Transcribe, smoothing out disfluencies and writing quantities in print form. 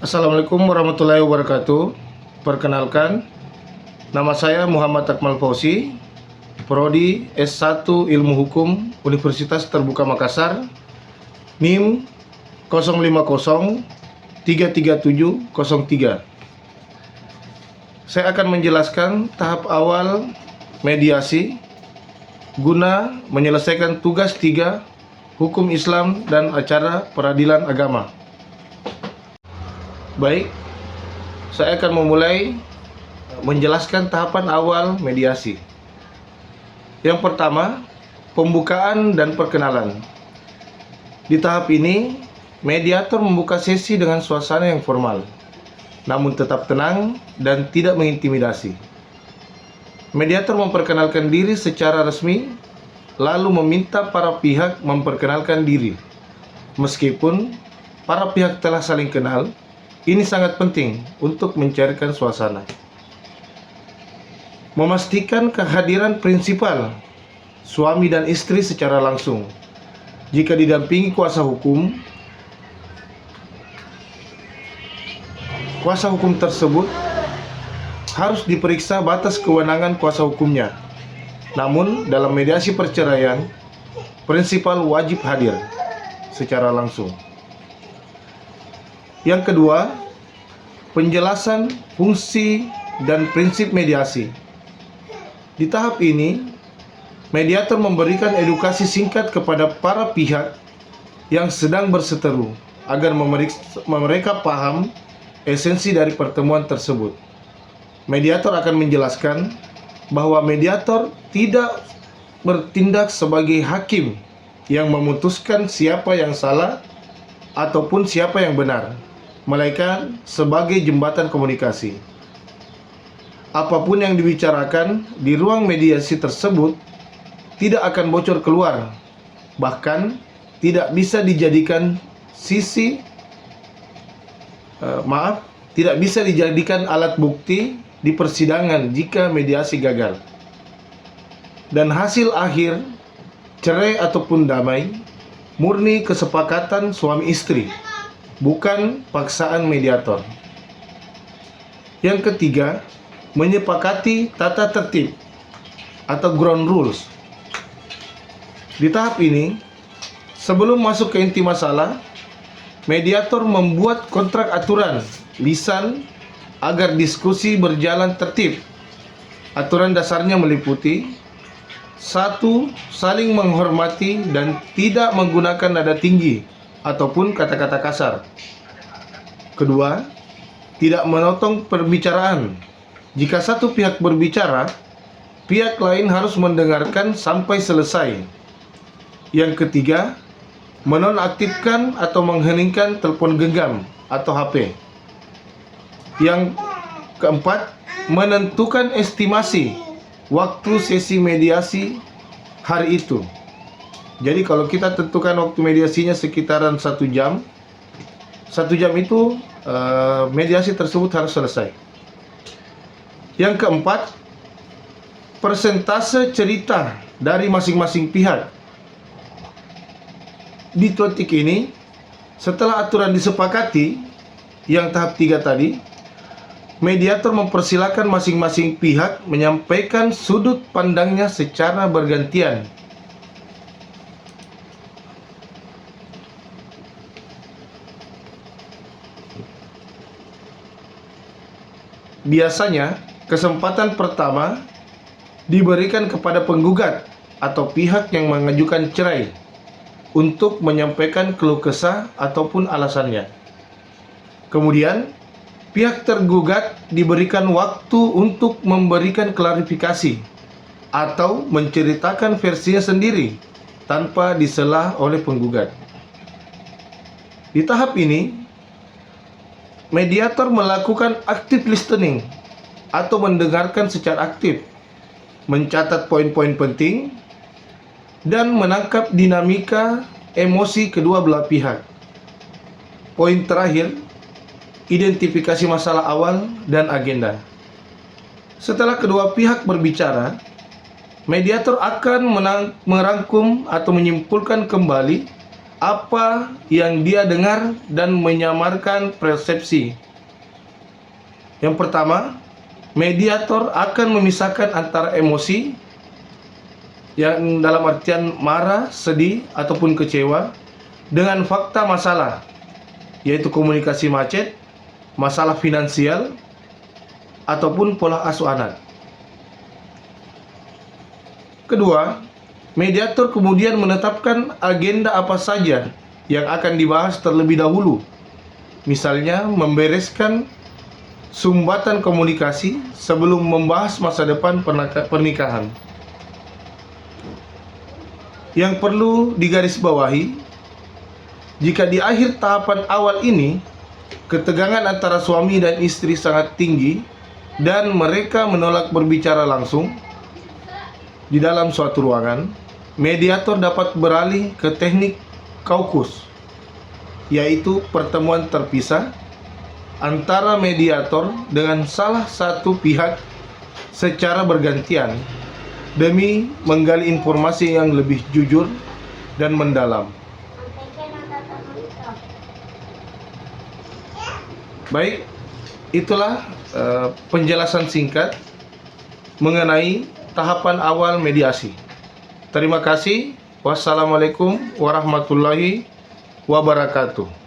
Assalamualaikum warahmatullahi wabarakatuh. Perkenalkan, nama saya Muhammad Akmal Fauzi, Prodi S1 Ilmu Hukum Universitas Terbuka Makassar, NIM 050-33703. Saya akan menjelaskan tahap awal mediasi guna menyelesaikan tugas 3 Hukum Islam dan Acara Peradilan Agama. Baik, saya akan memulai menjelaskan tahapan awal mediasi. Yang pertama, pembukaan dan perkenalan. Di tahap ini, mediator membuka sesi dengan suasana yang formal, namun tetap tenang dan tidak mengintimidasi. Mediator memperkenalkan diri secara resmi, lalu meminta para pihak memperkenalkan diri. Meskipun para pihak telah saling kenal, ini sangat penting untuk mencairkan suasana. Memastikan kehadiran prinsipal, suami dan istri secara langsung. Jika didampingi kuasa hukum tersebut harus diperiksa batas kewenangan kuasa hukumnya. Namun, dalam mediasi perceraian, prinsipal wajib hadir secara langsung. Yang kedua, penjelasan fungsi dan prinsip mediasi. Di tahap ini, mediator memberikan edukasi singkat kepada para pihak yang sedang berseteru agar mereka paham esensi dari pertemuan tersebut. Mediator akan menjelaskan bahwa mediator tidak bertindak sebagai hakim yang memutuskan siapa yang salah ataupun siapa yang benar, melainkan sebagai jembatan komunikasi. Apapun yang dibicarakan di ruang mediasi tersebut tidak akan bocor keluar, bahkan tidak bisa dijadikan alat bukti di persidangan jika mediasi gagal. Dan hasil akhir, cerai ataupun damai, murni kesepakatan suami istri, bukan paksaan mediator. Yang ketiga, menyepakati tata tertib atau ground rules. Di tahap ini, sebelum masuk ke inti masalah, mediator membuat kontrak aturan lisan agar diskusi berjalan tertib. Aturan dasarnya meliputi: 1. Saling menghormati dan tidak menggunakan nada tinggi ataupun kata-kata kasar. 2. Tidak memotong perbicaraan. Jika satu pihak berbicara, pihak lain harus mendengarkan sampai selesai. Yang ketiga, menonaktifkan atau mengheningkan telepon genggam atau HP. Yang keempat, menentukan estimasi waktu sesi mediasi hari itu. Jadi kalau kita tentukan waktu mediasinya sekitaran 1 jam, 1 jam itu mediasi tersebut harus selesai. Yang keempat, persentase cerita dari masing-masing pihak. Di titik ini, setelah aturan disepakati, yang tahap 3 tadi, mediator mempersilakan masing-masing pihak menyampaikan sudut pandangnya secara bergantian. Biasanya, kesempatan pertama diberikan kepada penggugat atau pihak yang mengajukan cerai untuk menyampaikan keluh kesah ataupun alasannya. Kemudian, pihak tergugat diberikan waktu untuk memberikan klarifikasi atau menceritakan versinya sendiri tanpa disela oleh penggugat. Di tahap ini, mediator melakukan active listening atau mendengarkan secara aktif, mencatat poin-poin penting, dan menangkap dinamika emosi kedua belah pihak. Poin terakhir, identifikasi masalah awal dan agenda. Setelah kedua pihak berbicara, mediator akan merangkum atau menyimpulkan kembali apa yang dia dengar dan menyamarkan persepsi. Yang pertama, mediator akan memisahkan antara emosi yang dalam artian marah, sedih, ataupun kecewa dengan fakta masalah, yaitu komunikasi macet, masalah finansial, ataupun pola asuh anak. Kedua, mediator kemudian menetapkan agenda apa saja yang akan dibahas terlebih dahulu. Misalnya, membereskan sumbatan komunikasi sebelum membahas masa depan pernikahan. Yang perlu digarisbawahi, jika di akhir tahapan awal ini ketegangan antara suami dan istri sangat tinggi dan mereka menolak berbicara langsung di dalam suatu ruangan, mediator dapat beralih ke teknik kaukus, yaitu pertemuan terpisah antara mediator dengan salah satu pihak secara bergantian demi menggali informasi yang lebih jujur dan mendalam. Baik, itulah penjelasan singkat mengenai tahapan awal mediasi. Terima kasih. Wassalamualaikum warahmatullahi wabarakatuh.